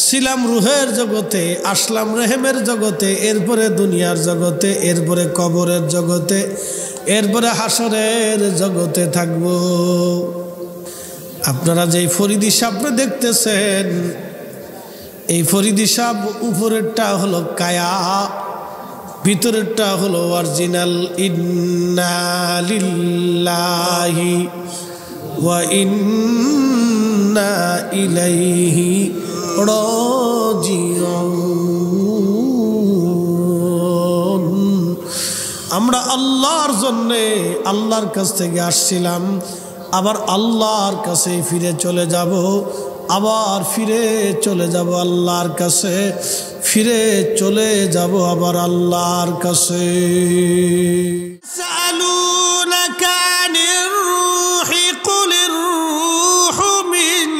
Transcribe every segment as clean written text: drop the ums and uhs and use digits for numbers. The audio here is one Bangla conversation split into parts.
ছিলাম রুহের জগতে, আসলাম রেহেমের জগতে, এরপরে দুনিয়ার জগতে, এরপরে কবরের জগতে, এরপরে হাসরের জগতে থাকব। আপনারা যেই ফরিদি সাপটা দেখতেছেন, এই ফরিদি সাপ উপরেরটা হলো কায়া, ভিতরেরটা হলো অরিজিনাল। ইন্না লিল্লাহি ওয়া ইন্না ইলাইহি রাজিউন। আমরা আল্লাহর জন্যে আল্লাহর কাছ থেকে আসছিলাম, আবার আল্লাহর কাছে ফিরে চলে যাব, আবার ফিরে চলে যাব আল্লাহর কাছে, ফিরে চলে যাব আবার আল্লাহর কাছে। সালুনাকা আনির রূহি কুলির রূহু মিন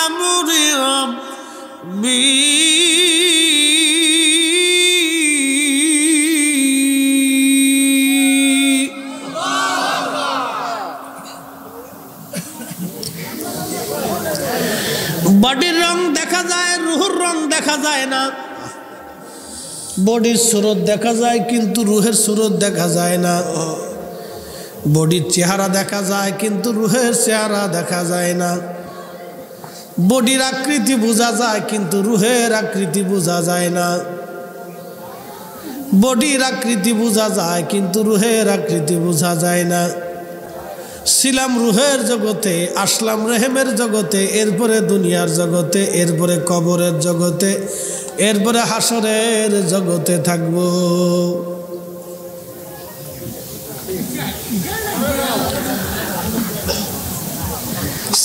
আমরি রাব্বি বডির রং দেখা যায়, রুহের রং দেখা যায় না। বডির সুরত দেখা যায় কিন্তু রুহের সুরত দেখা যায় না। বডির চেহারা দেখা যায় কিন্তু রুহের চেহারা দেখা যায় না। বডির আকৃতি বোঝা যায় কিন্তু রুহের আকৃতি বোঝা যায় না। বডির আকৃতি বোঝা যায় কিন্তু রুহের আকৃতি বোঝা যায় না। ছিলাম রুহের জগতে, আসলাম রেহেমের জগতে, এরপরে দুনিয়ার জগতে, এরপরে কবরের জগতে, এরপরে হাসরের জগতে থাকব।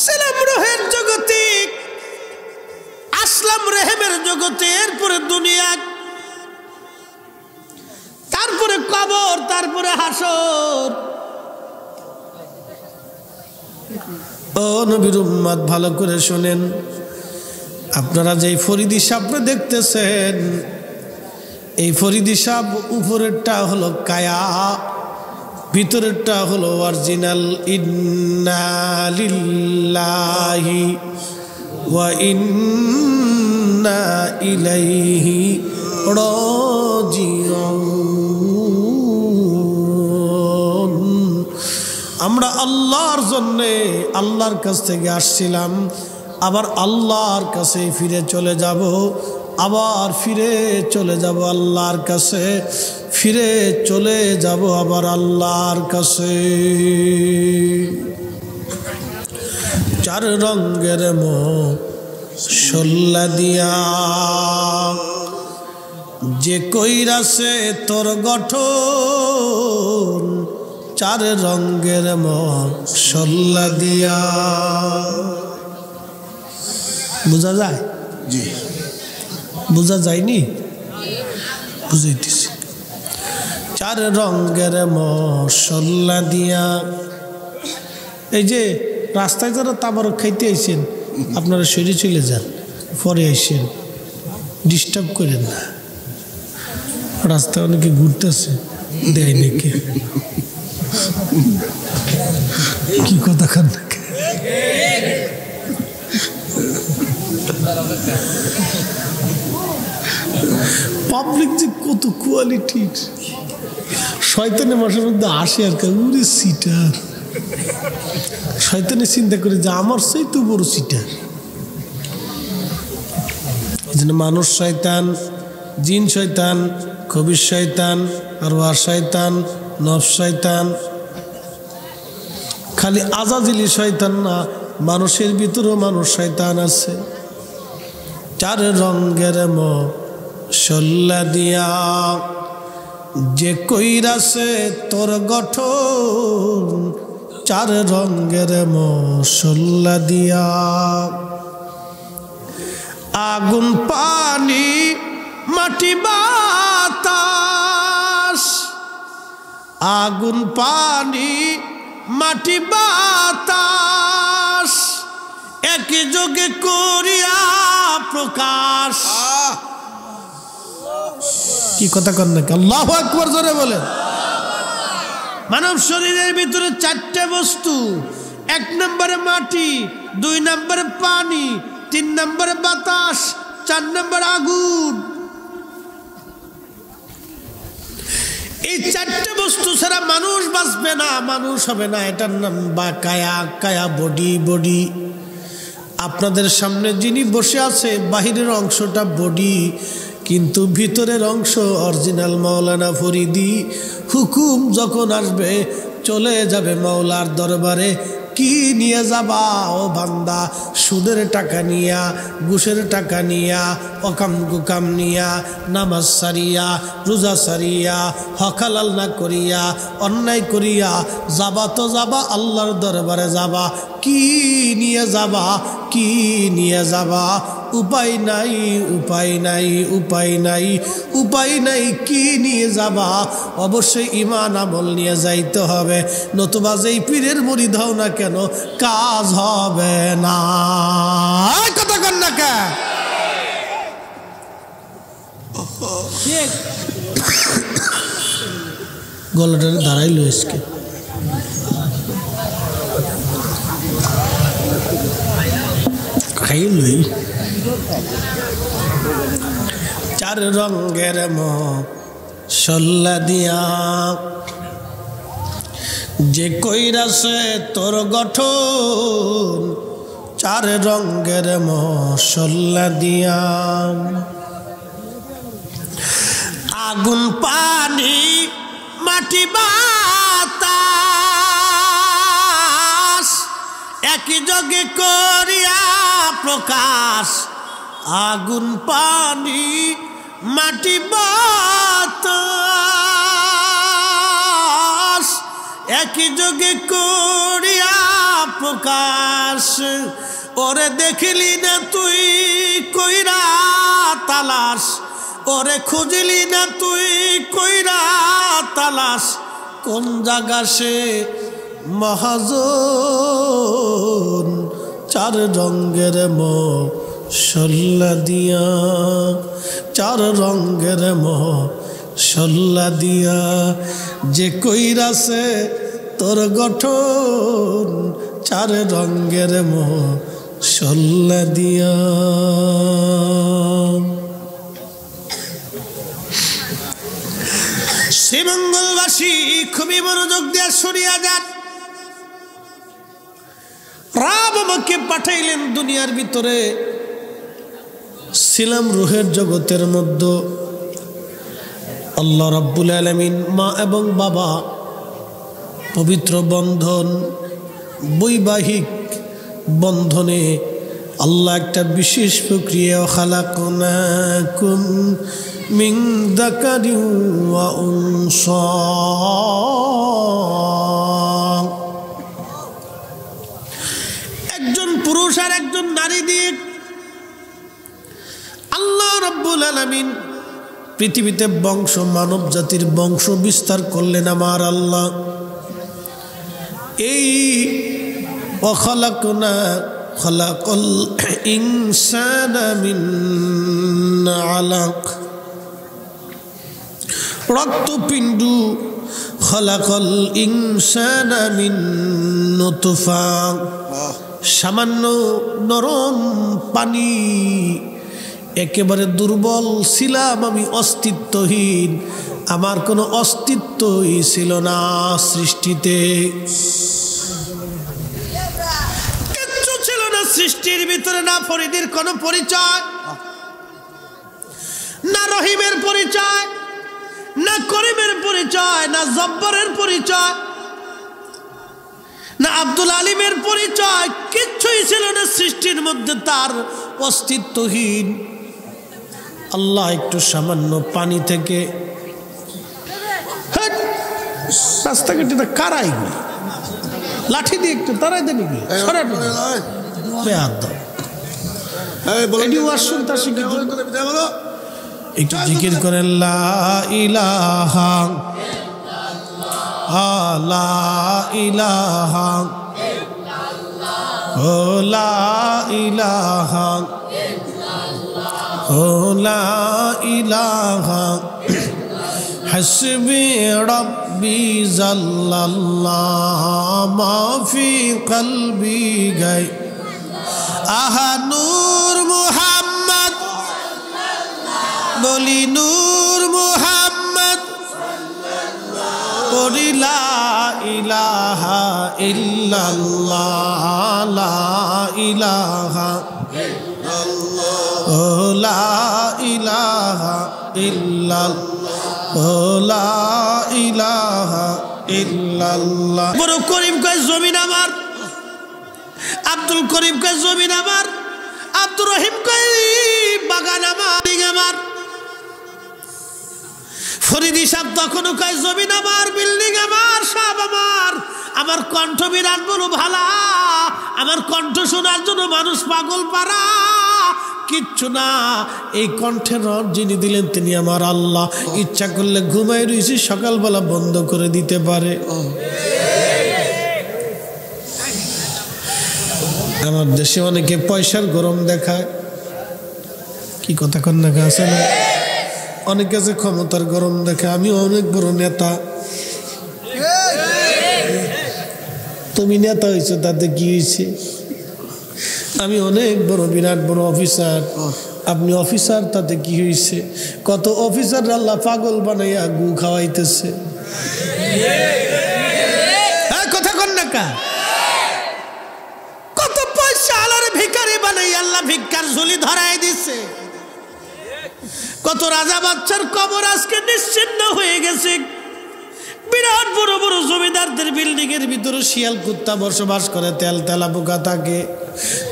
ছিলাম রুহের জগতে, আসলাম রেহেমের জগতে, এরপরে দুনিয়া, তারপরে কবর, তারপরে হাসর। ও নবীর উম্মত, ভালো করে শোনেন। আপনারা যেই ফরিদি সাপটা দেখতেছেন, এই ফরিদি সাপ উপরেরটা হলো কায়া, ভিতরেরটা হলো অরিজিনাল। ইন্না লিল্লাহি ওয়া ইন্না ইলাইহি রাজিউন। আমরা আল্লাহর জন্যে আল্লাহর কাছ থেকে আসছিলাম, আবার আল্লাহর কাছে ফিরে চলে যাব, আবার ফিরে চলে যাব আল্লাহর কাছে, ফিরে চলে যাব আবার আল্লাহর কাছে। চার রঙের মশলা দিয়া যে কইরাছে তোর গঠন, চার রঙের মশলা দিয়া। বোঝা যায়? জি। বোঝা যায়নি? বুঝাইতেছি। চার রঙের মশলা দিয়া, এই যে রাস্তায় যারা তাবারক খাইতে আইছেন, আপনারা সরে চলে যান, পরে আইসেন, ডিস্টার্ব করেন না। রাস্তায় অনেকে ঘুরতেছে, দেয় নাকি? কি কথা খান নাকি? পাবলিক যে কত কোয়ালিটির, শয়তানের মাসের মধ্যে আসে আর উড়ে সিটার। শয়তানে চিন্তা করে যে আমার সেই তো বড় সিটার। এই জন্য মানুষ শয়তান, জিন শয়তান, কবির শয়তান, আরওয়াহ শয়তান, নফস শয়তান। খালি আজাজিলি শয়তান না, মানুষের ভিতরেও মানুষ শয়তান আছে। চার রঙের মশলা দিয়া যে কইরাছে তোর গঠন, চার রঙের মশলা দিয়া। আগুন, পানি, মাটি, বাতাস। আগুন, পানি, মাটি, বাতাস একই যোগে করিয়া প্রকাশ। কি কথা কন নাকি? আল্লাহু আকবার জোরে বলেন। মানব শরীরের ভিতরে চারটে বস্তু, এক নম্বরে মাটি, দুই নম্বরে পানি, তিন নম্বরে বাতাস, 4 নম্বর আগুন। এই 4টে বস্তু ছাড়া মানুষ বাঁচবে না, মানুষ হবে না। এটার নাম বা কায়া, কায়া বডি। বডি আপনাদের সামনে যিনি বসে আছে বাহিরের অংশটা বডি, কিন্তু ভিতরের অংশ অরিজিনাল মাওলানা ফরিদি। হুকুম যখন আসবে চলে যাবে মাওলার দরবারে। কি নিয়ে যাবা ও বান্দা? সুদের টাকা নিয়া, ঘুষের টাকা নিয়া, অকাম কুকাম নিয়া, নামাজ সারিয়া, রোজা সারিয়া, হকালাল না করিয়া, অন্যায় করিয়া যাবা তো যাবা, আল্লাহর দরবারে যাবা। কি নিয়ে যাবা? কি নিয়ে যাবা? উপায় নাই, উপায় নাই, উপায় নাই, উপায় নাই। কি নিয়ে যাবা? অবশ্যই ঈমান আমল নিয়ে যাইতে হবে, নতুবা যেই পীরের মুরিদ হও না কেন কাজ হবে না। কথা কন না কে? গলাটা দাঁড়াইলো আজকে। খাইলই 4 রঙের মশলা দিয়া যে কইরাছে তোর গঠন, 4 রঙের মশলা দিয়া। আগুন, পানি, মাটি, বাতাস একই যোগে করিয়া প্রকাশ। আগুন, পানি, মাটি, বাতাস একই যোগে করিয়া প্রকাশ। ওরে দেখিলি না তুই কইরা তালাশ, ওরে খুঁজলি না তুই কইরা তালাশ। কোন জায়গা সে মহাজন? 4 রঙের মশলা দিয়া, 4 রঙের মশলা দিয়া যে কইরাছে তোর গঠন, 4 রঙের মশলা দিয়া। শ্রীমঙ্গলবাসী খুবই মনোযোগ দিয়ে শুনিয়া যান। রাব আমাকে পাঠাইলেন দুনিয়ার ভিতরে, ছিলাম রুহের জগতের মধ্যে। আল্লাহ রাব্বুল আলামিন মা এবং বাবা পবিত্র বন্ধন, বৈবাহিক বন্ধনে আল্লাহ একটা বিশেষ প্রক্রিয়া খালাকনাকুম মিন যাকারিন ওয়া উনসা, একজন পুরুষ আর একজন নারী দিয়ে আল্লাহ রাব্বুল আলামিন পৃথিবীতে বংশ, মানব জাতির বংশ বিস্তার করলেন আমার আল্লাহ। এই খালাকাল ইনসানা মিন আলাক, রক্তপিণ্ডু। খালাকাল ইনসানা মিন নুতফা, সামান্য নরম পানি। একেবারে দুর্বল ছিলাম আমি, অস্তিত্বহীন, আমার কোনো অস্তিত্বই ছিল না সৃষ্টিতে, কিচ্ছু ছিল না সৃষ্টির ভিতরে। না ফরিদির কোনো পরিচয়, না রহিমের পরিচয়, না করিমের পরিচয়, না জব্বরের পরিচয়, না আব্দুল আলিমের পরিচয়, কিচ্ছুই ছিল না সৃষ্টির মধ্যে, তার অস্তিত্বহীন। আল্লাহ একটু সামান্য পানি থেকে, রাস্তাঘাটে কারাই লাঠি দিয়ে একটু তারাই দেবে কি একটু জিকির করেন লা ইলাহা লা ইলাহা ও লা ইলাহা ও লা ইলাহা হাসবি রব্বি জাল্লাল্লাহ মা ফি কলবি গায় আহা নূর মুহাম্মদ বলি নূর মুহাম্মদ পড়ি লা ইলাহা ইল্লাল্লাহ লা ইলাহা ও লা ইলাহা ইল্লাল্লাহ ও লা ইলাহা ইল্লাল্লাহ। বড় করিম কয় জমিন আমার, আব্দুল করিম কয় জমিন আমার, আব্দুর রহিম কয় বাগান আমার, ফরিদি সাহেব তখনও কয় জমিন আমার, বিল্ডিং আমার, সব আমার। আমার কণ্ঠ বিরাট বড় ভালা, আমার কণ্ঠ শোনার জন্য মানুষ পাগল পারা, কিচ্ছু না। এই কণ্ঠের রব যিনি দিলেন তিনি আমার আল্লাহ। ইচ্ছা করলে ঘুমাই রয়েছি, সকালবেলা বন্ধ করে দিতে পারে। আমার দেশে অনেকে পয়সার গরম দেখায়, কি কথা কন্যা আছে না, অনেকে আছে ক্ষমতার গরম দেখায়। আমি অনেক বড় নেতা, তুমি নেতা হয়েছো তাতে কি হয়েছে? আমি অনেক বড় বিরাট বড় অফিসার, আপনি অফিসার তাতে কি হয়েছে? কত অফিসার আল্লাহ পাগল বানাইয়া গু খাওয়াইতেছে। কথা কন্যা কা, কত পয়সা আলার ভিখারি বানাই আল্লাহ ভিক্ষার ঝুলি ধরাই দিছে। কত রাজা বাচ্চার কবর আজকে নিশ্চিহ্ন হয়ে গেছে। বিরাট বড় বড় জমিদারদের বিল্ডিং এর ভিতরে শিয়াল কুত্তা বসবাস করে, তেল তেলা পোকা থাকে,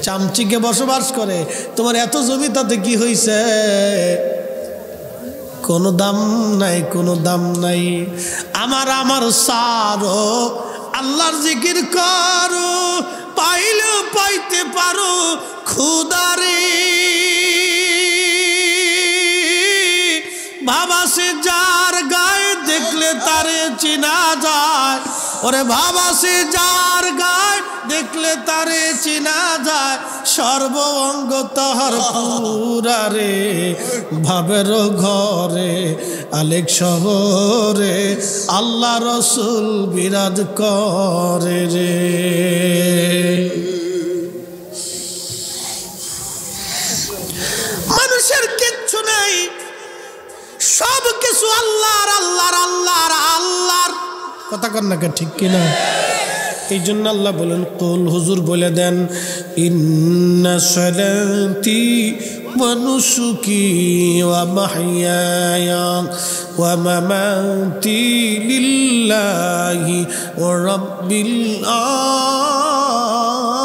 চামচিকে বসবাস করে। তোমার এত জমি তাতে কি হয়েছে? কোনো দাম নাই, কোনো দাম নাই। আমার সারো আল্লাহর জিকির করো, পাইলেও পাইতে পারো খুদারে। বাবা সে যার গায়ে দেখলে তারে চিনা যায়, ওরে বাবা সে যার গায়ে দেখলে তারে চিনা যায়। সর্ব অঙ্গ তাহার পুরারে, ভাবের ঘরে আলেক শহরে আল্লাহ রসুল বিরাজ করে রে। মানুষের কিচ্ছু নাই, সব কিছু আল্লাহর আল্লাহর আল্লাহর আল্লাহর। কথা কন না, ঠিক কিনা? এই জন্য আল্লাহ বলেন, কুল হুজুর বলে দেন, ইন্না সালাতি ওয়া নুসুকি ওয়া মাহইয়ায়া ওয়া মামাতি লিল্লাহি রাব্বিল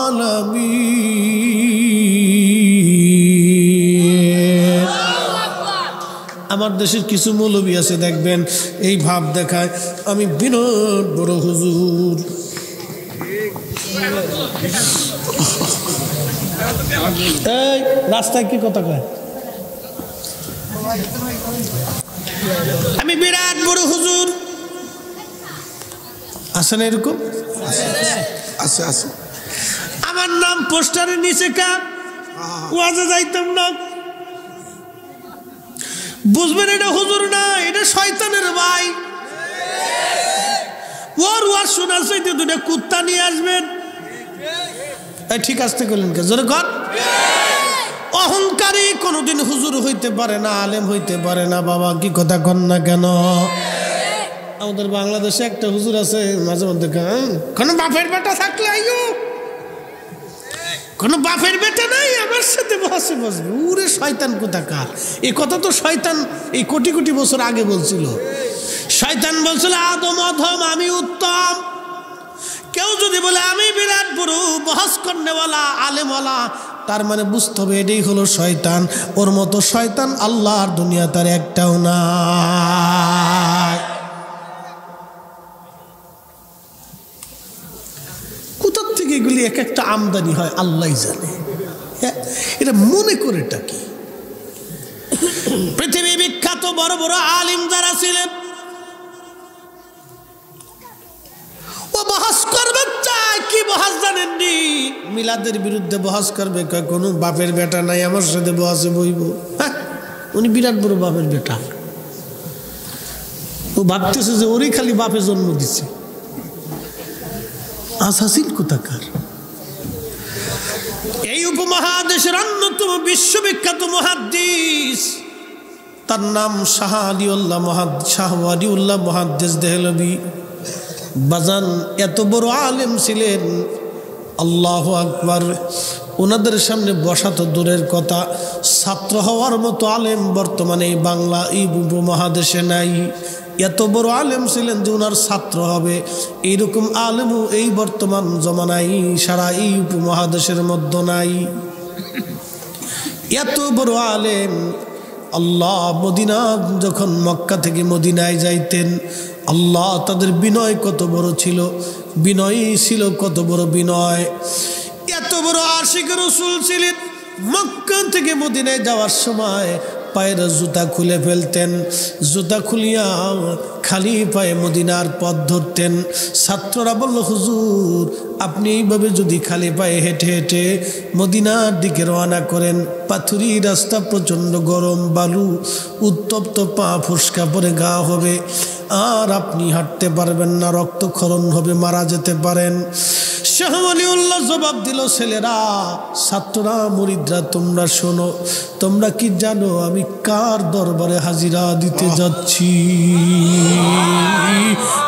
আলামিন। আমার দেশের কিছু মৌলবী আছে দেখবেন এই ভাব দেখায়, আমি বিরাট বড় হুজুর। এই রাস্তায় কি কথা কয়, আমি বিরাট বড় হুজুর। আছে না এরকম? আছে আছে। আমার নাম পোস্টারের নিচে কা, ওয়াজে যাইতাম না, বুঝবেন এটা হুজুর না, এটা শয়তানের ভাই। ওর ওয়াজ শোনার চাইতে দুটো কুত্তা নিয়ে আসবেন। ঠিক আসতে করলেন কে? জোরে কর। অহংকারী কোনোদিন হুজুর হইতে পারে না, আলেম হইতে পারে না। বাবা কি কথা কন না কেন? আমাদের বাংলাদেশে একটা হুজুর আছে, মাঝে মধ্যে কোনো বাপের বেটা থাকলে আইও, কোনো বাপের বেটা নাই, আমার সাথে বসে বসবে। উরে শয়তান কোথাকার! এই কথা তো শয়তান এই কোটি কোটি বছর আগে বলছিল। শয়তান বলছিল আদম অধম, আমি উত্তম। কেউ যদি বলে আমি বিরাট বড় বহস করনেওয়ালা আলেমওয়ালা, তার মানে বুঝতে হবে এটাই হলো শয়তান। ওর মতো শয়তান আল্লাহর দুনিয়া তার একটাও নাই। কোথার থেকে এগুলি এক একটা আমদানি হয় আল্লাহ জানে। এটা মনে করে কি পৃথিবী বিখ্যাত বড় বড় আলিম যারা ছিলেন, ও বহস করবে চায় কি বহস জানেননি? মিলাদের বিরুদ্ধে বহস করবে, কোনো বাপের বেটা নাই আমার সাথে বহসে বইব। হ্যাঁ, উনি বিরাট বড় বাপের বেটা। ও ভাবতেছে যে ওরই খালি বাপে জন্ম দিচ্ছে। আসাসিন কোথাকার! এই উপমহাদেশের অন্যতম বিশ্ববিখ্যাত মুহাদ্দিস তার নাম শাহ ওয়ালিউল্লাহ মুহাদ্দিস দেহলভী। বাজান এত বড় আলেম ছিলেন, আল্লাহু আকবার। ওনাদের সামনে বসা তো দূরের কথা, ছাত্র হওয়ার মতো আলেম বর্তমানে এই বাংলা এই উপমহাদেশে নাই। এত বড় আলেম ছিলেন যে ওনার ছাত্র হবে এইরকম আলেমও এই বর্তমান জমানায় সারা এই উপমহাদেশের মধ্যে নাই। এত বড় আলেম। আল্লাহ মদিনা যখন মক্কা থেকে মদিনায় যাইতেন, আল্লাহ তাদের বিনয় কত বড় ছিল, বিনয়ী ছিল কত বড় বিনয়। এত বড় আশিক রাসূল ছিলেন, মক্কা থেকে মদিনায় যাওয়ার সময় পায়ের জুতা খুলে ফেলতেন, জুতা খুলিয়া খালি পায়ে মদিনার পথ ধরতেন। ছাত্ররা বলল, হুজুর আপনি এইভাবে যদি খালি পায়ে হেঁটে হেঁটে মদিনার দিকে রওনা করেন, পাথুরি রাস্তা, প্রচণ্ড গরম, বালু, উত্তপ্ত, পা ফুসকা পরে গা হবে, আর আপনি হাঁটতে পারবেন না, রক্তক্ষরণ হবে, মারা যেতে পারেন। শাহ ওয়ালিউল্লাহ জবাব দিল, ছেলেরা, ছাত্ররা, মুরিদরা, তোমরা শোনো, তোমরা কি জানো আমি কার দরবারে হাজিরা দিতে যাচ্ছি?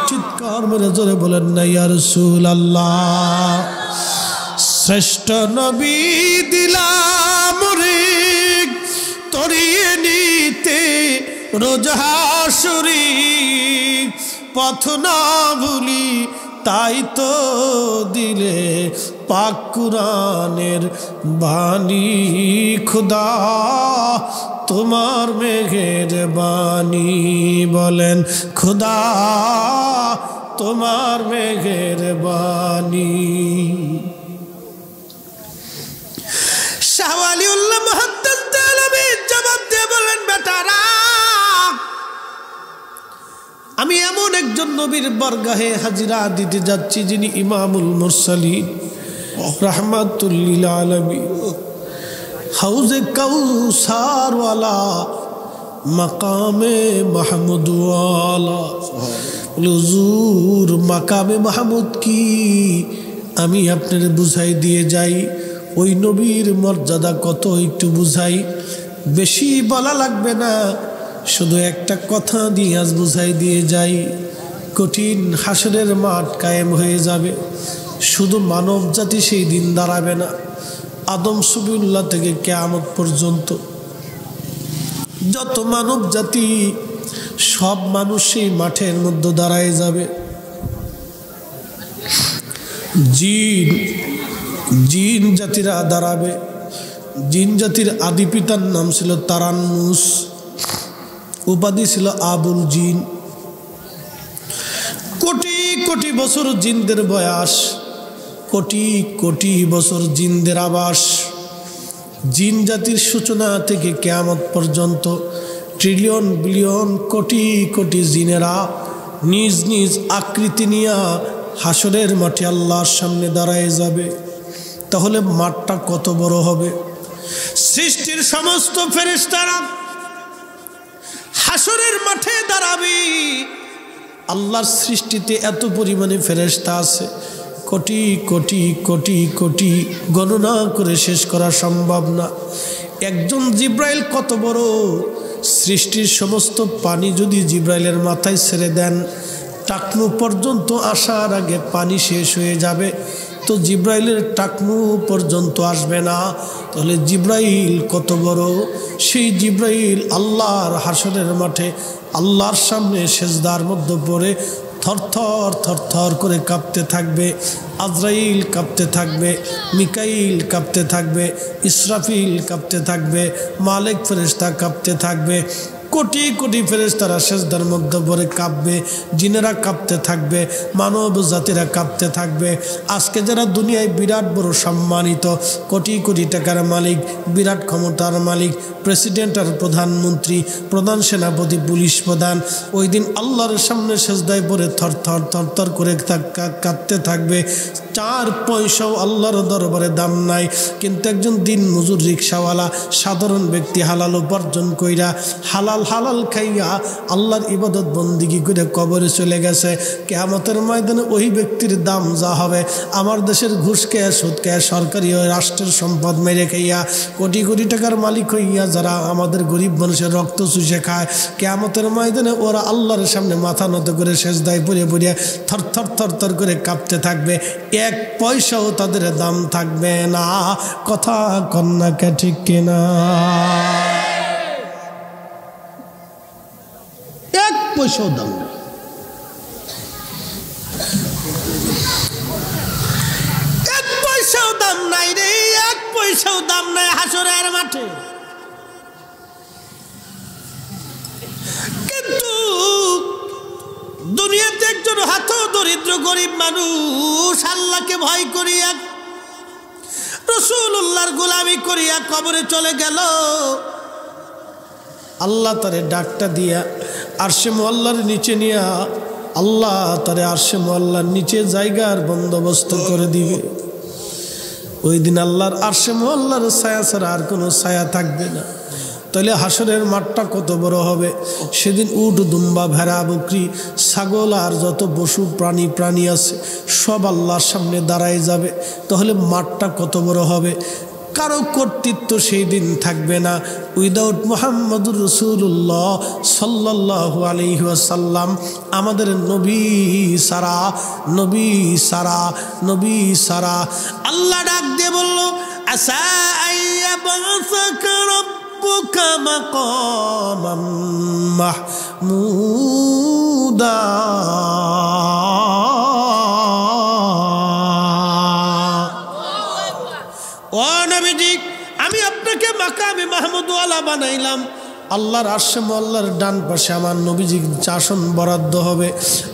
চিৎকার মেরে জোরে বলেন না ইয়া রাসূলুল্লাহ। শ্রেষ্ঠ নবী দিলাম রে তরিয়ে নিতে রোজ হাসুরি, পথ না ভুলি তাই তো দিলে পাক কুরআনের বাণী। খুদা তোমার মেঘের বাণী, বলেন খুদা তোমার মেঘের বাণী। শাহ ওয়ালিউল্লাহ মুহাদ্দিস দেহলভী জবাব দিয়ে বলেন, বেটারা, আমি এমন একজন নবীর বরগাহে হাজিরা দিতে যাচ্ছি যিনি ইমামুল মুরসালিন রাহমাতুল লিল আলামিন, হাউজে কাউসার ওয়ালা, মাকামে মাহমুদ ওয়ালা। হুজুর মাকামে মাহমুদ কি আমি আপনার বুঝাই দিয়ে যাই, ওই নবীর মর্যাদা কত একটু বুঝাই, বেশি বলা লাগবে না, শুধু একটা কথা দিয়ে আজ বুঝাই দিয়ে যাই। কঠিন হাসরের মাঠ কায়েম হয়ে যাবে, শুধু মানব জাতি সেই দিন দাঁড়াবে না, আদম সবিউল্লাহ থেকে কিয়ামত পর্যন্ত যত মানব জাতি, সব মানুষ সেই মাঠের মধ্যে দাঁড়ায় যাবে। জিন জাতিরা দাঁড়াবে। জিন জাতির আদি পিতার নাম ছিল তারান্নুস, উপাধি ছিল আবুল জিন। কোটি কোটি বছর জিনদের বয়স, কোটি কোটি বছর জিনদের আবাস। জিন জাতির সূচনা থেকে কিয়ামত পর্যন্ত ট্রিলিয়ন বিলিয়ন কোটি কোটি জিনেরা নিজ নিজ আকৃতি নিয়ে হাসরের মাঠে আল্লাহর সামনে দাঁড়ায় যাবে। তাহলে মাঠটা কত বড় হবে? সৃষ্টির সমস্ত ফেরেশতারা হাসরের মাঠে দাঁড়াবে। আল্লাহর সৃষ্টিতে এত পরিমাণে ফেরেশতা আছে, কোটি কোটি কোটি কোটি, গণনা করে শেষ করা সম্ভব না। একজন জিব্রাইল কত বড়! সৃষ্টির সমস্ত পানি যদি জিব্রাইলের মাথায় ছেড়ে দেন, টাকনু পর্যন্ত আসার আগে পানি শেষ হয়ে যাবে, তো জিব্রাইলের টাকনু পর্যন্ত আসবে না। তাহলে জিব্রাইল কত বড়! সেই জিব্রাইল আল্লাহর হাসরের মাঠে আল্লাহর সামনে সেজদার মধ্যে পড়ে থরথর থরথর করে কাঁপতে থাকবে। আজরাইল কাঁপতে থাকবে, মিকাইল কাঁপতে থাকবে, ইসরাফিল কাঁপতে থাকবে, মালিক ফেরেশতা কাঁপতে থাকবে। কোটি কোটি ফেরেশতারা সেজদার মধ্যে পড়ে কাঁপবে, জিনেরা কাঁপতে থাকবে, মানব জাতিরা কাঁপতে থাকবে। আজকে যারা দুনিয়ায় বিরাট বড় সম্মানিত, কোটি কোটি টাকার মালিক, বিরাট ক্ষমতার মালিক, প্রেসিডেন্ট আর প্রধানমন্ত্রী, প্রধান সেনাপতি, পুলিশ প্রধান, ওই দিন আল্লাহর সামনে সেজদায় পড়ে থরথর থরথর করে কাঁপতে থাকবে। 4 পয়সাও আল্লাহর দরবারে দাম নাই। কিন্তু একজন দিন মজুর রিক্সাওয়ালা সাধারণ ব্যক্তি হালাল উপার্জন কইরা হালাল হালাল হালাল খাইয়া আল্লাহর ইবাদত বন্দিগি করে কবরে চলে গেছে, কিয়ামতের ময়দানে ওই ব্যক্তির দাম যা হবে, আমার দেশের ঘুষ খেয়ে সুদ খেয়ে সরকারি ওই রাষ্ট্রের সম্পদ মেরে খাইয়া কোটি কোটি টাকার মালিক হইয়া যারা আমাদের গরিব মানুষের রক্ত চুষে খায়, কিয়ামতের ময়দানে ওরা আল্লাহর সামনে মাথা নত করে সেজদায় পড়ে পড়ে থর থর থর থর করে কাঁপতে থাকবে, এক পয়সাও তাদের দাম থাকবে না। কথা কন্যাকে ঠিক কিনা? এক পয়সাও দাম নেই। এক পয়সাও দাম নাই রে, এক পয়সাও দাম নাই হাসরের মাঠে। কিন্তু দুনিয়াতে একজন হাত দরিদ্র গরিব মানুষ আল্লাহকে ভয় করিয়া রাসূলুল্লাহর গোলামি করিয়া কবরে চলে গেল। আল্লাহ তারে ডাকটা দিয়া আরশে মুআল্লার নিচে নিয়া আল্লাহ তারে আরশে মুআল্লার নিচে জায়গার বন্দোবস্ত করে দিবে। ওই দিন আল্লাহর আরশে মুআল্লার ছায়া ছাড়া আর কোনো ছায়া থাকবে না। তাহলে হাসরের মাঠটা কত বড় হবে। সেদিন উট দুম্বা ভেড়া বকরি ছাগল আর যত পশু প্রাণী আছে সব আল্লাহর সামনে দাঁড়ায় যাবে। তাহলে মাঠটা কত বড় হবে। কারো কর্তৃত্ব সেই দিন থাকবে না। উইদাউট মুহাম্মদুর রাসূলুল্লাহ সাল্লাল্লাহু আলাইহি ওয়াসাল্লাম, আমাদের নবী সারা নবী সারা নবী সারা। আল্লাহ ডাক দিয়ে বলল, আসা আইয়াবাসাকা রাব্বুকা মাকামান মাহমুদা। ও নবীজি, আমি আপনাকে মাকামে মাহমুদ ওয়ালা বানাইলাম। আল্লাহর আরশে মুআল্লার ডান পাশে আমার নবীজির আসন বরাদ্দ হবে।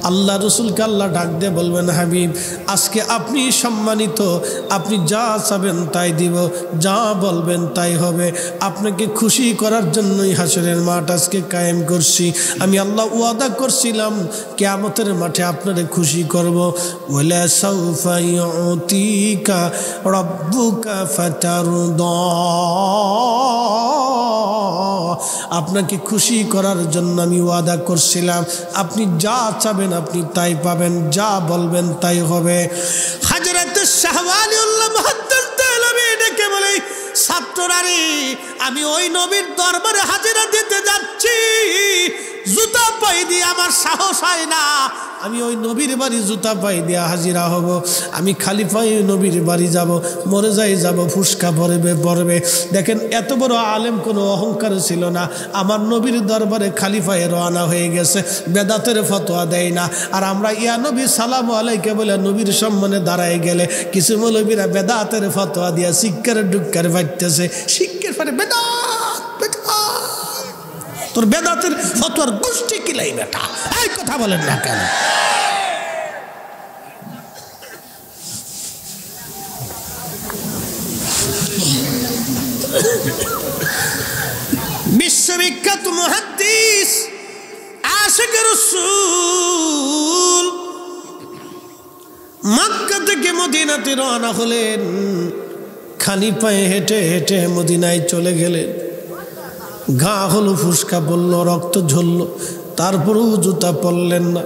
আল্লাহ রসুলকে আল্লাহ ডাক দিয়ে বলবেন, হাবিব আজকে আপনি সম্মানিত, আপনি যা চাবেন তাই দিব, যা বলবেন তাই হবে। আপনাকে খুশি করার জন্যই হাসরের মাঠ আজকে কায়েম করছি। আমি আল্লাহ ওয়াদা করছিলাম কিয়ামতের মাঠে আপনারে খুশি করব। ওয়ালা সাউফা ইউতিকা রাব্বুকা ফাতারদা। আপনাকে খুশি করার জন্য আমি ওয়াদা করছিলাম, আপনি যা চাবেন আপনি তাই পাবেন, যা বলবেন তাই হবে। হযরত শাহ ওয়ালিউল্লাহ মুহাদ্দিস দেহলভী ডেকে বলে, ছাত্ররা রে, আমি ওই নবীর দরবারে হাজিরা দিতে যাচ্ছি। জুতা পাই দিয়ে আমার সাহস হয় না, আমি ওই নবীর বাড়ি জুতা পাই দিয়া হাজিরা হব। আমি খালি পায়ে নবীর বাড়ি যাব, মরে যাই যাব, ফুসকা পড়বে। দেখেন এত বড় আলেম কোনো অহংকার ছিল না। আমার নবীর দরবারে খালি পায়ে রওনা হয়ে গেছে, বেদাতের ফতোয়া দেয় না। আর আমরা ইয়া নবী সালাম আলাইকে বলে নবীর সম্মানে দাঁড়ায় গেলে কিছু মৌলবীরা বেদাতের ফতোয়া দিয়া শিক্ষার ডুক্কার ফাটতেছে। শিক্ষার পরে বেদাত বেদাত, তোর বেদাতের ফতোয়ার গোষ্ঠী কিলাই বেটা, এই কথা বলেন না কেন? বিশ্ববিখ্যাত মুহাদ্দিস আশিক রাসূল মক্কা থেকে মদিনাতে রওনা হলেন। খালি পায়ে হেঁটে হেঁটে মদিনায় চলে গেলেন। ঘা হলো, ফুসকা বলল, রক্ত ঝরল, তারপরেও জুতা পরলেন না।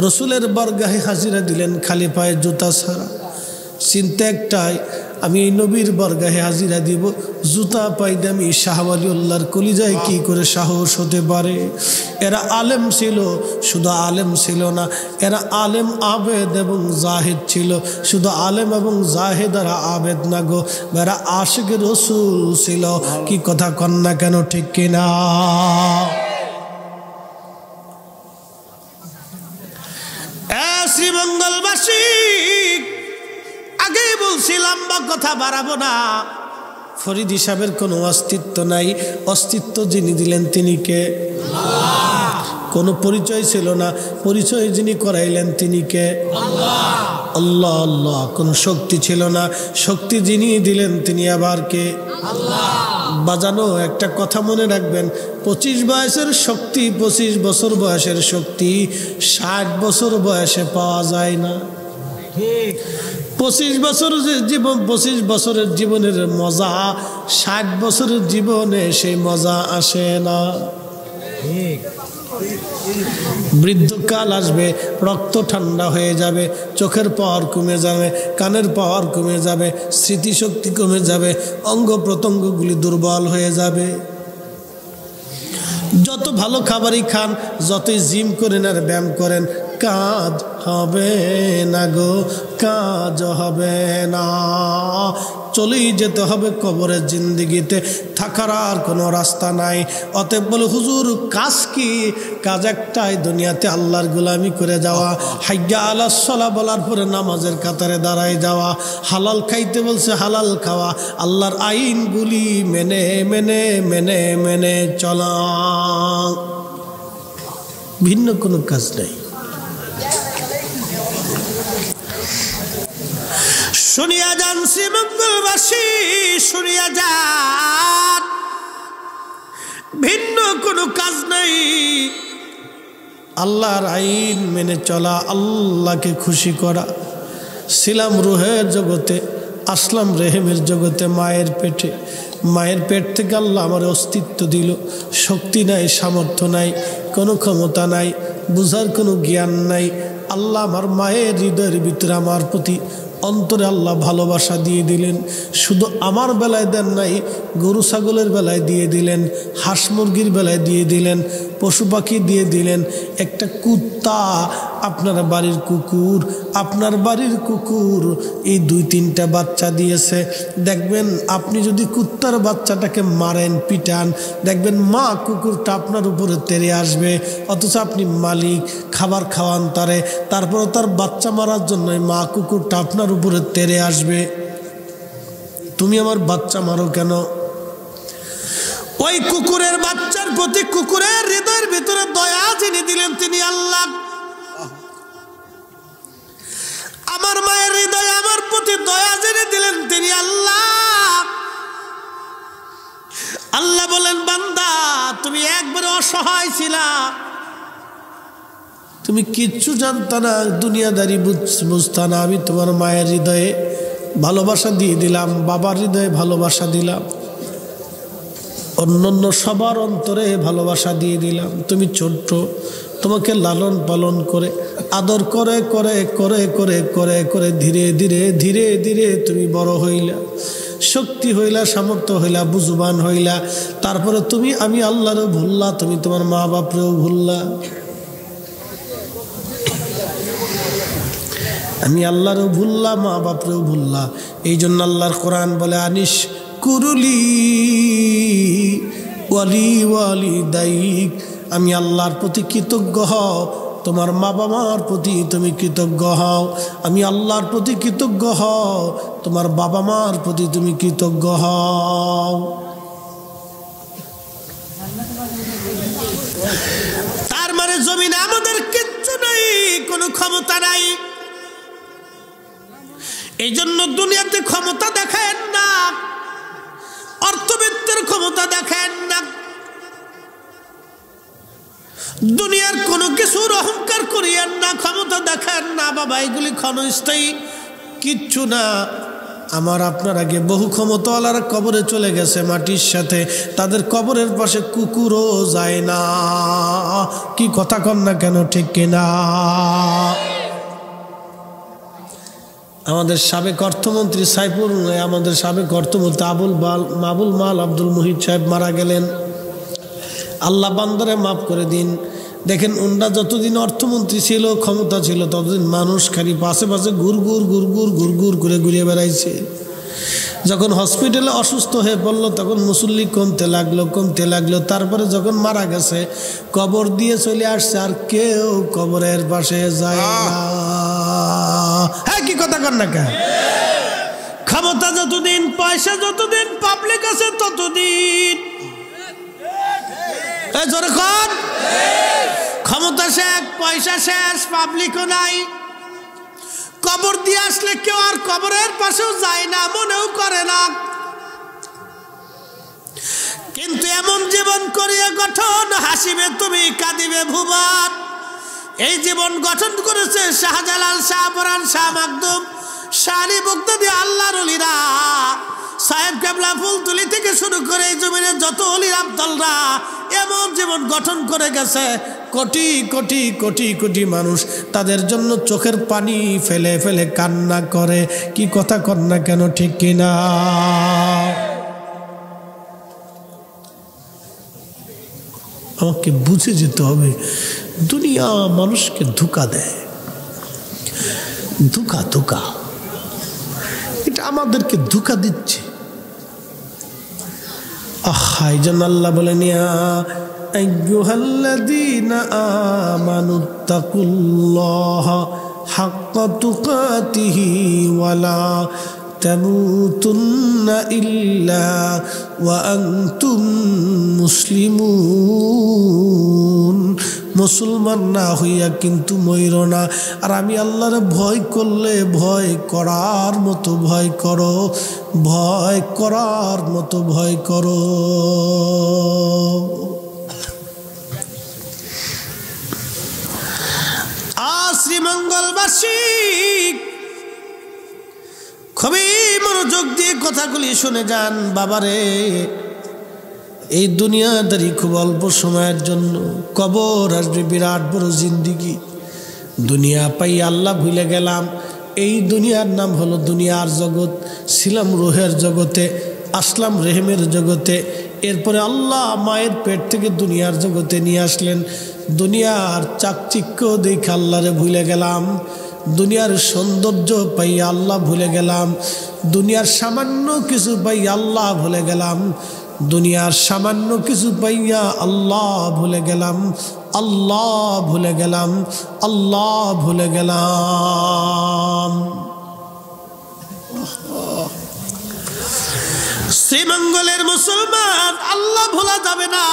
রসুলের বরগাহে হাজিরা দিলেন খালি পায়ে জুতা ছাড়া। চিন্তা একটাই, আমি এই নবীর বরগাহে হাজিরা দিব, জুতা পাইলে আমি শাহ ওয়ালিউল্লাহর কলিজায় কি করে সাহস হতে পারে? এরা আলেম ছিল, শুধু আলেম ছিল না, এরা আলেম আবেদ এবং জাহেদ ছিল। শুধু আলেম এবং জাহেদ আর আবেদ না গো, এরা আশিক রসুল ছিল। কি কথা কন না কেন, ঠিক কিনা? শ্রীমঙ্গলবাসী, আগেই বলছি লম্বা কথা বাড়াবো না। ফরিদ হিসাবের কোনো অস্তিত্ব নাই। অস্তিত্ব যিনি দিলেন তিনি কে? কোনো পরিচয় ছিল না, পরিচয় যিনি করাইলেন তিনি কে? আল্লাহ। আল্লাহ। কোনো শক্তি ছিল না, শক্তি যিনি দিলেন তিনি আবার কে? বাজানো একটা কথা মনে রাখবেন, 25 বয়সের শক্তি, 25 বছর বয়সের শক্তি 60 বছর বয়সে পাওয়া যায় না। 25 বছরের জীবন, 25 বছরের জীবনের মজা 60 বছরের জীবনে সেই মজা আসে না। বৃদ্ধকাল আসবে, রক্ত ঠান্ডা হয়ে যাবে, চোখের পাওয়ার কমে যাবে, কানের পাওয়ার কমে যাবে, স্মৃতিশক্তি কমে যাবে, অঙ্গ প্রত্যঙ্গগুলি দুর্বল হয়ে যাবে। যত ভালো খাবারই খান, যতই জিম করেন আর ব্যায়াম করেন, কাজ হবে না গো, কাজ হবে না। চলেই যেতে হবে কবরের জিন্দিগিতে, থাকার আর কোনো রাস্তা নাই। অতএব বলে হুজুর কাজ কি? কাজ একটাই, দুনিয়াতে আল্লাহর গোলামি করে যাওয়া। হাইয়া আলাস সালাহ বলার পরে নামাজের কাতারে দাঁড়ায় যাওয়া, হালাল খাইতে বলছে হালাল খাওয়া, আল্লাহর আইনগুলি মেনে মেনে মেনে মেনে চলা, ভিন্ন কোনো কাজ নেই। শুনিয়া যান শ্রীমঙ্গলবাসী, শুনিয়া যান, ভিন্ন কোনো কাজ নাই। আল্লাহর আইন মেনে চলা, আল্লাহকে খুশি করা। ছিলাম রুহের জগতে, আসলাম রেহেমের জগতে, মায়ের পেটে। মায়ের পেট থেকে আল্লাহ আমার অস্তিত্ব দিল। শক্তি নাই, সামর্থ্য নাই, কোনো ক্ষমতা নাই, বুঝার কোনো জ্ঞান নাই। আল্লাহ আমার মায়ের হৃদয়ের ভিতরে আমার প্রতি অন্তরে আল্লাহ ভালোবাসা দিয়ে দিলেন। শুধু আমার বেলায় দেন নাই, গরু ছাগলের বেলায় দিয়ে দিলেন, হাঁস মুরগির বেলায় দিয়ে দিলেন, পশু পাখি দিয়ে দিলেন। একটা কুত্তা, আপনার বাড়ির কুকুর, আপনার বাড়ির কুকুর, এই 2-3টা বাচ্চা দিয়েছে। দেখবেন আপনি যদি কুত্তার বাচ্চাটাকে মারেন, পিটান, দেখবেন মা কুকুরটা আপনার উপরে তেড়ে আসবে। অথচ আপনি মালিক, খাবার খাওয়ান তারে, তারপরে তার বাচ্চা মারার জন্য মা কুকুরটা আপনার উপরে তেড়ে আসবে। তুমি আমার বাচ্চা মারো কেন? ওই কুকুরের বাচ্চার প্রতি কুকুরের হৃদয়ের ভিতরে দয়া যিনি দিলেন তিনি আল্লাহ। আমার মায়ের হৃদয়ে আমার প্রতি দয়া যিনি দিলেন তিনি আল্লাহ। আল্লাহ বলেন, বান্দা তুমি একবারে অসহায় ছিলা, তুমি কিচ্ছু জানতা না, দুনিয়াদারি বুঝতা না। আমি তোমার মায়ের হৃদয়ে ভালোবাসা দিয়ে দিলাম, বাবার হৃদয়ে ভালোবাসা দিলাম, অন্যান্য সবার অন্তরে ভালোবাসা দিয়ে দিলাম। তুমি ছোট্ট, তোমাকে লালন পালন করে আদর করে করে করে করে করে করে ধীরে ধীরে ধীরে ধীরে তুমি বড় হইলা, শক্তি হইলা, সামর্থ্য হইলা, বুঝবান হইলা। তারপরে তুমি আমি আল্লাহরও ভুললা, তুমি তোমার মা বাপরেও ভুললা। আমি আল্লাহরও ভুললা, মা বাপরেও ভুললা। এই জন্য আল্লাহর কোরআন বলে, আনিস কুরুলি ওয়ালি ওয়ালি দাইক, আমি আল্লাহর প্রতি কৃতজ্ঞ হও, তোমার মা বাবার প্রতি তুমি কৃতজ্ঞ হও। আমি আল্লাহর প্রতি কৃতজ্ঞ হও, তোমার বাবা মার প্রতি তুমি কৃতজ্ঞ হও। তার মানে জমিনে আমাদের কিচ্ছু নাই, কোনো ক্ষমতা নাই। এই জন্য দুনিয়াতে ক্ষমতা দেখেন না, অর্থবিত্তের ক্ষমতা দেখেন না, দুনিয়ার কোনো কিছুর অহংকার করিয়েন না, ক্ষমতা দেখেন না। বাবা এগুলি ক্ষণস্থায়ী কিচ্ছু না। আমার আপনার আগে বহু ক্ষমতাওয়ালারা কবরে চলে গেছে মাটির সাথে, তাদের কবরের পাশে কুকুরও যায় না। কি কথা কন না কেন, ঠিক কিনা? আমাদের সাবেক অর্থমন্ত্রী সাইফুল, আমাদের সাবেক অর্থমন্ত্রী আবুল মাল আব্দুল মুহিত সাহেব মারা গেলেন। আল্লাহ বান্দারে মাফ করে দিন। দেখেন ওনারা যতদিন অর্থমন্ত্রী ছিল, ক্ষমতা ছিল, ততদিন মানুষ খালি পাশে পাশে ঘুরঘুর ঘুরঘুর ঘুরঘুর করে ঘুরে বেড়াইছে। যখন হসপিটালে অসুস্থ হয়ে পড়লো তখন মুসল্লি কমতে লাগলো। তারপরে যখন মারা গেছে কবর দিয়ে চলে আসছে, আর কেউ কবরের পাশে যায় না। হ্যাঁ, কি কথা কন না কেন? ক্ষমতা যতদিন, পয়সা যতদিন পাবলিক আছে ততদিন। যখন ক্ষমতা শেষ, পয়সা শেষ, পাবলিকও নাই, কবর দিয়ে আসলে কেউ আর কবরের পাশেও যায় না, মনেও করে না। কিন্তু এমন জীবন করিয়া গঠন, হাসিবে তুমি কাঁদিবে ভুবন। এই জীবন গঠন করেছে শাহজালাল, শাহপরান, শাহ মাকদুম, শাহ আলী মুক্তাদি, আল্লাহর ওলিরা, সাহেব কেবলা, ফুলতুলি থেকে শুরু করে এই জমিনের যত ওলির আব্দুলরা। এমন কামর যেমন গঠন করে গেছে, কোটি কোটি কোটি কোটি মানুষ তাদের জন্য চোখের পানি ফেলে ফেলে কান্না করে। কি কথা কর না কেন, ঠিক কিনা? আমাকে বুঝে যেতে হবে, দুনিয়া মানুষকে ধোঁকা দেয়, ধোঁকা ধোঁকা, এটা আমাদেরকে ধোঁকা দিচ্ছে। এই জন্য আল্লাহ বলেন, ইয়া আইয়ুহাল্লাযীনা আমানুত্তাকুল্লাহা হাক্কা তুকাতিহি ওয়ালা তামুতুন্না ইল্লা ওয়া আনতুম মুসলিমুন। মুসলমান না হইয়া কিন্তু মইরো না। আর আমি আল্লাহরে ভয় করলে ভয় করার মতো ভয় করো, ভয় করার মতো ভয় করো। শ্রীমঙ্গলবাসী খুবই মনোযোগ দিয়ে কথাগুলি শুনে যান। বাবারে, এই দুনিয়াদারি খুব অল্প সময়ের জন্য, কবর আসবে বিরাট বড় জিন্দিগি। দুনিয়া পাই আল্লাহ ভুলে গেলাম। এই দুনিয়ার নাম হলো দুনিয়ার জগৎ। ছিলাম রুহের জগতে, আসলাম রেহেমের জগতে, এরপরে আল্লাহ মায়ের পেট থেকে দুনিয়ার জগতে নিয়ে আসলেন। দুনিয়ার চাকচিক্য দেখে আল্লাহরে ভুলে গেলাম, দুনিয়ার সৌন্দর্য পাই আল্লাহ ভুলে গেলাম, দুনিয়ার সামান্য কিছু পাই আল্লাহ ভুলে গেলাম, দুনিয়ার সামান্য কিছু পাইয়া আল্লাহ ভুলে গেলাম, আল্লাহ ভুলে গেলাম, আল্লাহ ভুলে গেলাম। শ্রীমঙ্গলের মুসলমান, আল্লাহ ভোলা যাবে না।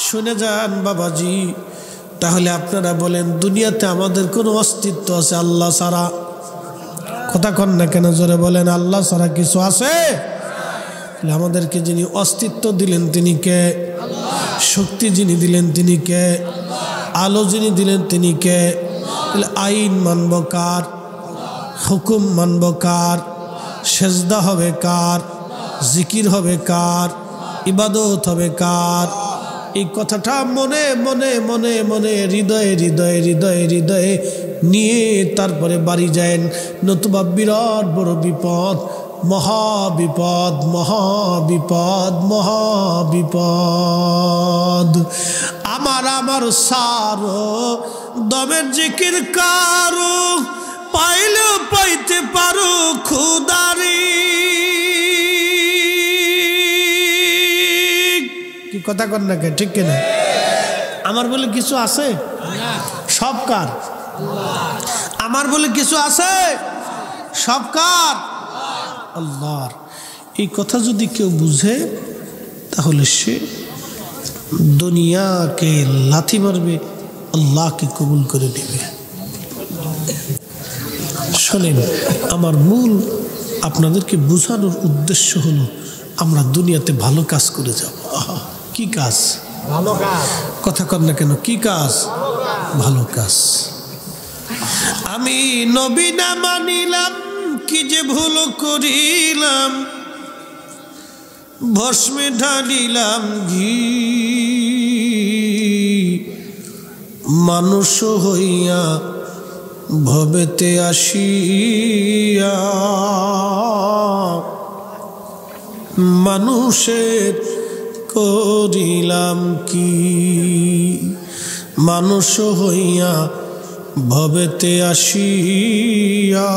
শুনে যান বাবাজি, তাহলে আপনারা বলেন, দুনিয়াতে আমাদের কোনো অস্তিত্ব আছে আল্লাহ ছাড়া? কথা কন না কেন, জোরে বলেন, আল্লাহ ছাড়া কিছু আছে? আমাদেরকে যিনি অস্তিত্ব দিলেন তিনি কে? শক্তি যিনি দিলেন তিনি কে? আলো যিনি দিলেন তিনি কে? আইন মানব কার? হুকুম মানব কার? সেজদা হবে কার? জিকির হবে কার? ইবাদত হবে কার? এই কথাটা মনে মনে মনে মনে হৃদয়ে হৃদয়ে হৃদয়ে হৃদয়ে নিয়ে তারপরে বাড়ি যায়েন, নতুবা বিরাট বড় বিপদ, মহাবিপদ, মহাবিপদ, মহাবিপদ। আমার সারো দমের জিকির কারো, পাইলেও পাইতে পারো খুদারি। কি কথা কর না কে, ঠিক কিনা? আমার বলে কিছু আছে? সব কার? আমার বলে কিছু আছে? সব কার? আল্লাহর। এই কথা যদি কেউ বুঝে তাহলে সে দুনিয়াকে লাথি মারবে, আল্লাহকে কবুল করে নেবে। শোনেন, আমার মূল আপনাদেরকে বোঝানোর উদ্দেশ্য হলো আমরা দুনিয়াতে ভালো কাজ করে যাব। কি কাজ? ভালো কাজ। কথা কর না কেন, কি কাজ? ভালো কাজ। আমি নবী না মানিলাম, কি যে ভুল করিলাম, ভস্মে ঢালিলাম ঘি, মানুষ হইয়া ভবেতে আসিয়া, মানুষের করিলাম কি, মানুষ হইয়া ভবেতে আসিয়া,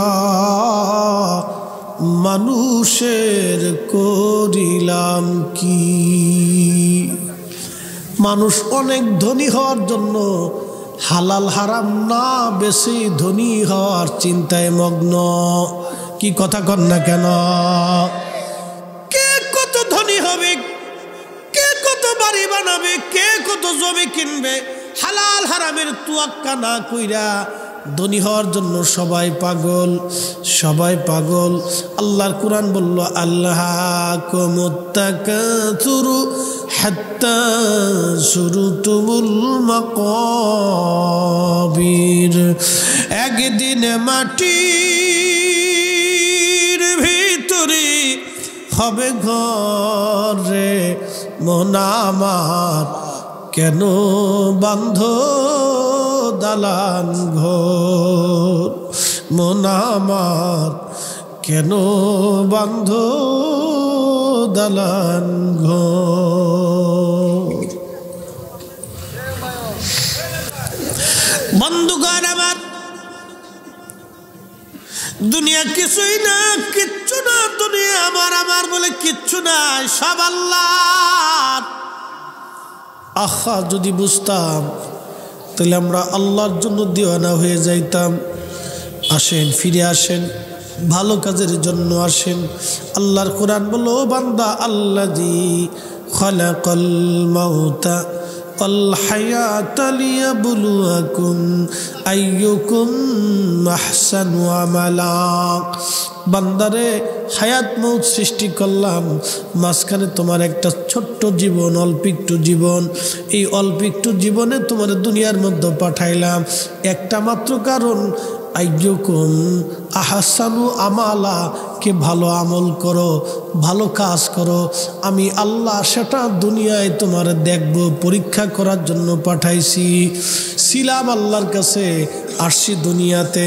মানুষের করিলাম কি। মানুষ অনেক ধনী হওয়ার জন্য হালাল হারাম না বেশি ধনী হওয়ার চিন্তায় মগ্ন। কি কথা কন না কেন? কে কত ধনী হবে, কে কত বাড়ি বানাবে, কে কত জমি কিনবে, হালাল হারামের তুয়াক্কা না কইরা ধনী হওয়ার জন্য সবাই পাগল, সবাই পাগল। আল্লাহর কোরআন বলল, আল্লাহাকুমুত তাকাসুরু হাত্তা যুরতুমুল মাকাবির। একদিন মাটির ভিতরে হবে ঘরে, মন আমার কেন বান্ধ দালান ঘর, মন আমার কেন বান্ধ দালান ঘর। বন্ধুগণ আমার, দুনিয়া কিছুই না, কিচ্ছু না, দুনিয়া আমার বলে কিচ্ছু নাই, সব আল্লাহ। আহা, যদি বুঝতাম তাহলে আমরা আল্লাহর জন্য দিওয়ানা হয়ে যাইতাম। আসেন, ফিরে আসেন, ভালো কাজের জন্য আসেন। আল্লাহর কোরআন বলল, বান্দা আল্লাযী খালাকাল মাউতা ওয়াল হায়াতা লিয়াবলুয়াকুম আইয়ুকুম আহসানু আমালা। বান্দারে, হায়াত মৌত সৃষ্টি করলাম, মাঝখানে তোমার একটা ছোট্ট জীবন, অল্প একটু জীবন। এই অল্প একটু জীবনে তোমার দুনিয়ার মধ্যে পাঠাইলাম একটা মাত্র কারণ, আইয়ুকুম আহসানু আমালা, কে ভালো আমল করো, ভালো কাজ করো। আমি আল্লাহ সেটা দুনিয়ায় তোমার দেখব, পরীক্ষা করার জন্য পাঠাইছি। ছিলাম আল্লাহর কাছে, আসছি দুনিয়াতে।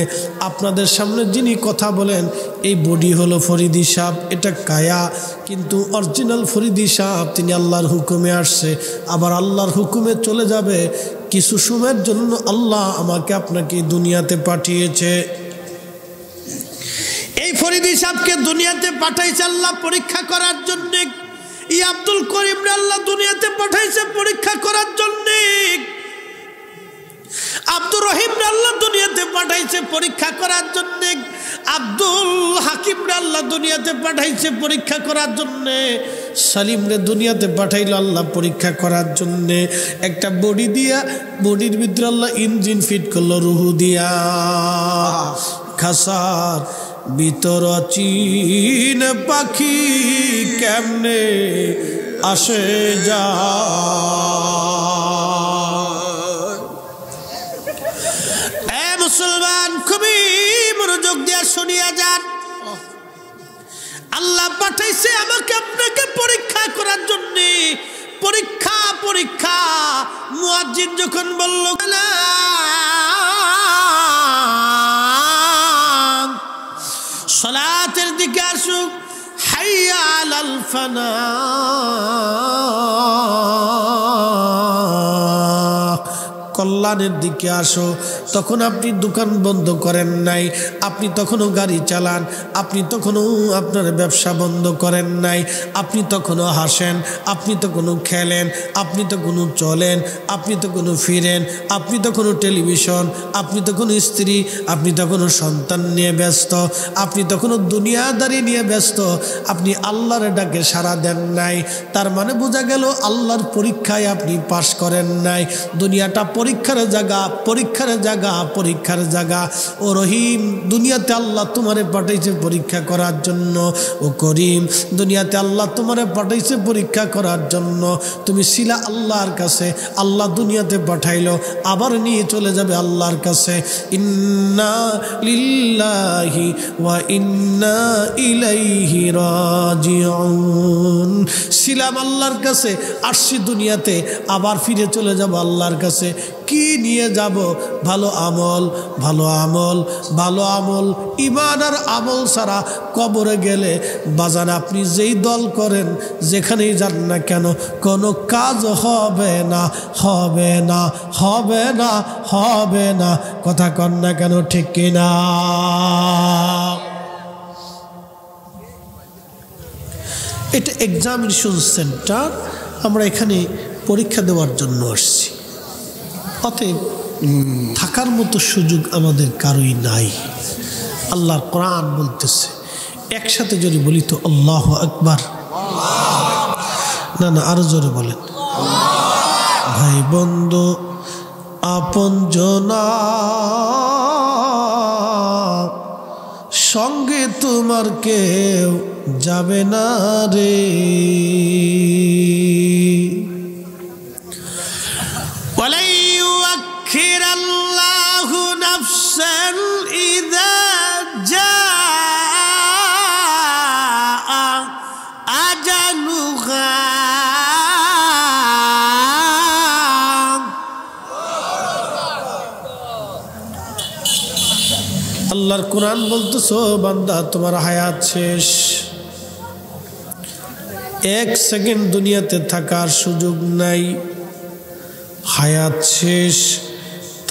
আপনাদের সামনে যিনি কথা বলেন, এই বডি হলো ফরিদি সাহেব, এটা কায়া, কিন্তু অরিজিনাল ফরিদি সাহেব তিনি আল্লাহর হুকুমে আসছে, আবার আল্লাহর হুকুমে চলে যাবে। কিছু সময়ের জন্য আল্লাহ আমাকে আপনাকে দুনিয়াতে পাঠিয়েছে। এই ফরিদি সাহেবকে দুনিয়াতে পাঠাইছে আল্লাহ পরীক্ষা করার জন্য। এই আব্দুল করিম আল্লাহ দুনিয়াতে পাঠাইছে পরীক্ষা করার জন্য। আব্দুর রহিম আল্লাহ দুনিয়াতে পাঠাইছে পরীক্ষা করার জন্য। আব্দুল হাকিম আল্লাহ দুনিয়াতে পাঠাইছে পরীক্ষা করার জন্য। সালিম রে দুনিয়াতে পাঠাইল আল্লাহ পরীক্ষা করার জন্য। একটা বডি দিয়া, বডির ভিতরে আল্লাহ ইঞ্জিন ফিট করলো রুহু দিয়া। খাসার ভিতর চীন পাখি কেমনে আসে যা। মুসলমান, খুবই মনোযোগ দিয়ে শুনিয়া যান। আল্লাহ পাঠাইছে আমাকে আপনাকে পরীক্ষা করার জন্য। পরীক্ষা পরীক্ষা। মুয়াজ্জিন যখন বলল সালাতের দিকে আসুক, হাইয়া আলাল ফালাহ, কল্যাণের দিকে আসো, তখন আপনি দোকান বন্ধ করেন নাই, আপনি তখনও গাড়ি চালান, আপনি তখনও আপনার ব্যবসা বন্ধ করেন নাই, আপনি তখনও হাসেন, আপনি তখনও খেলেন, আপনি তখনও চলেন, আপনি তখনও ফিরেন, আপনি তখনও টেলিভিশন, আপনি তখনও স্ত্রী, আপনি তখনও সন্তান নিয়ে ব্যস্ত, আপনি তখনও দুনিয়াদারি নিয়ে ব্যস্ত, আপনি আল্লাহর ডাকে সাড়া দেন নাই। তার মানে বোঝা গেল আল্লাহর পরীক্ষায় আপনি পাশ করেন নাই। দুনিয়াটা পরীক্ষার জায়গা, পরীক্ষার জায়গা, পরীক্ষার জায়গা। ও রহিম, দুনিয়াতে আল্লাহ তোমারে পাঠাইছে পরীক্ষা করার জন্য। ও করিম, দুনিয়াতে আল্লাহ তোমারে পাঠাইছে পরীক্ষা করার জন্য। তুমি ছিলা আল্লাহর কাছে, আল্লাহ দুনিয়াতে পাঠাইলো, আবার নিয়ে চলে যাবে আল্লাহর কাছে। ইন্না লিল্লাহি ওয়া ইন্না ইলাইহি রাজিউন। ছিলাম আল্লাহর কাছে, আসছি দুনিয়াতে, আবার ফিরে চলে যাব আল্লাহর কাছে। কি নিয়ে যাব? ভালো আমল, ভালো আমল, ভালো আমল। ঈমান আর আমল ছাড়া কবরে গেলে বাজান আপনি যেই দল করেন, যেখানেই যান না কেন, কোনো কাজ হবে না, হবে না, হবে না, হবে না। কথা কন না কেন, ঠিক কিনা? এটা এক্সামিনেশন সেন্টার, আমরা এখানে পরীক্ষা দেওয়ার জন্য আসছি। অতএব থাকার মতো সুযোগ আমাদের কারোই নাই। আল্লাহর কোরআন বলতেছে, একসাথে যদি বলি তো আল্লাহু আকবার। না না, আরো জোরে বলেন। ভাই বন্ধু আপন জনা, সঙ্গে তোমার কেউ যাবে না রে। আল্লাহর কোরআন বলতেছো বান্দা তোমার হায়াত শেষ, 1 সেকেন্ড দুনিয়াতে থাকার সুযোগ নাই, হায়াত শেষ,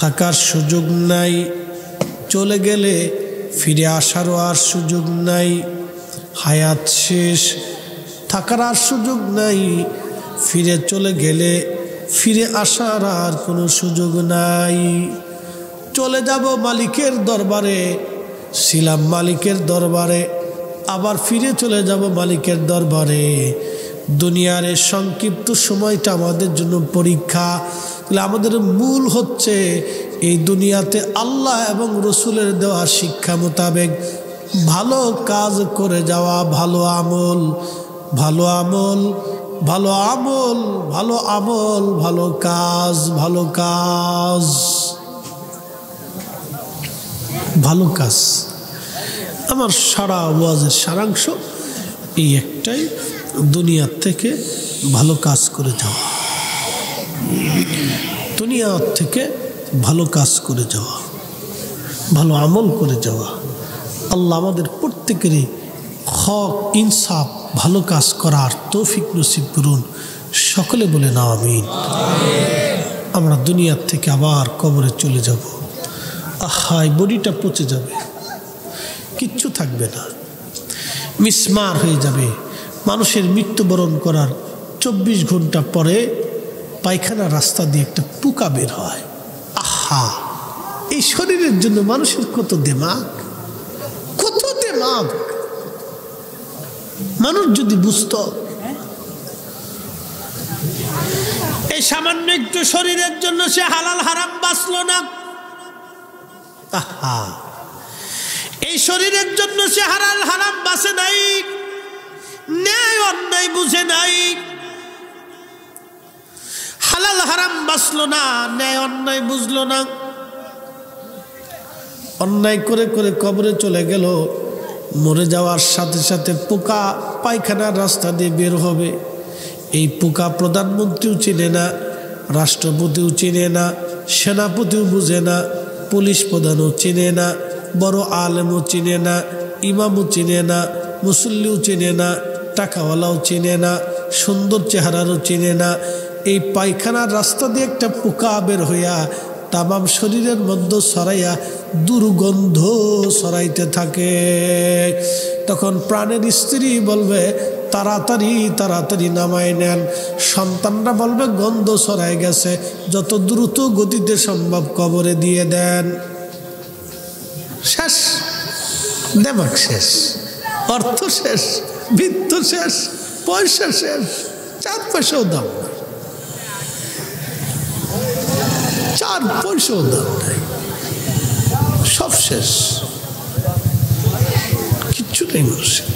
থাকার সুযোগ নাই, চলে গেলে ফিরে আসারও আর সুযোগ নাই। হায়াত শেষ, থাকার আর সুযোগ নাই, ফিরে চলে গেলে ফিরে আসার আর কোনো সুযোগ নাই। চলে যাব মালিকের দরবারে, ছিলাম মালিকের দরবারে, আবার ফিরে চলে যাব মালিকের দরবারে। দুনিয়ার এই সংক্ষিপ্ত সময়টা আমাদের জন্য পরীক্ষা। তাহলে আমাদের মূল হচ্ছে এই দুনিয়াতে আল্লাহ এবং রসুলের দেওয়া শিক্ষা মোতাবেক ভালো কাজ করে যাওয়া, ভালো আমল, ভালো আমল, ভালো আমল, ভালো আমল, ভালো কাজ, ভালো কাজ, ভালো কাজ। আমার সারা ওয়াজের সারাংশ এই একটাই, দুনিয়ার থেকে ভালো কাজ করে যাওয়া, দুনিয়ার থেকে ভালো কাজ করে যাওয়া, ভালো আমল করে যাওয়া। আল্লাহ আমাদের প্রত্যেকেরই হক, ইনসাফ, ভালো কাজ করার তৌফিক নসিব করুন। সকলে বলে না আমিন। আমরা দুনিয়ার থেকে আবার কবরে চলে যাব। আহা, বডিটা পচে যাবে, কিচ্ছু থাকবে না, মিসমার হয়ে যাবে। মানুষের মৃত্যুবরণ করার 24 ঘন্টা পরে পায়খানা রাস্তা দিয়ে একটা পোকা বের হয়। আহা, এই শরীরের জন্য মানুষের কত দিমাগ, কত দিমাগ। মানুষ যদি বুঝতো এই সামান্য একটু শরীরের জন্য সে হালাল হারাম বাঁচলো না। আহা, এই শরীরের জন্য সে হালাল হারাম বাঁচে নাই, ন্যায় অন্যায় বুঝে নাই, হালাল হারাম বাঁচলো না, ন্যায় অন্যায় বুঝলো না, অন্যায় করে করে কবরে চলে গেল। মরে যাওয়ার সাথে সাথে পোকা পায়খানার রাস্তা দিয়ে বের হবে। এই পোকা প্রধানমন্ত্রীও চিনে না, রাষ্ট্রপতিও চিনে না, সেনাপতিও বুঝে না, পুলিশ প্রধানও চিনে না, বড় আলেমও চিনে না, ইমামও চিনে না, মুসল্লিও চিনে না, টাকাওয়ালাও চিনে না, সুন্দর চেহারারও চিনে না। এই পায়খানার রাস্তা দিয়ে একটা পোকা বের হইয়া তামাম শরীরের মধ্যে ছড়াইয়া দুর্গন্ধ ছড়াইতে থাকে। তখন প্রাণের স্ত্রী বলবে তাড়াতাড়ি তাড়াতাড়ি নামায় নেন, সন্তানরা বলবে গন্ধ ছড়াই গেছে, যত দ্রুত গতিতে সম্ভব কবরে দিয়ে দেন। শেষ, দেমাগ শেষ, অর্থ শেষ, বৃত্ত শেষ, পয়সা শেষ, 4 পয়সাও দাম নাই, 4 পয়সাও দাম নাই, সব শেষ, কিচ্ছু নেই মানুষের।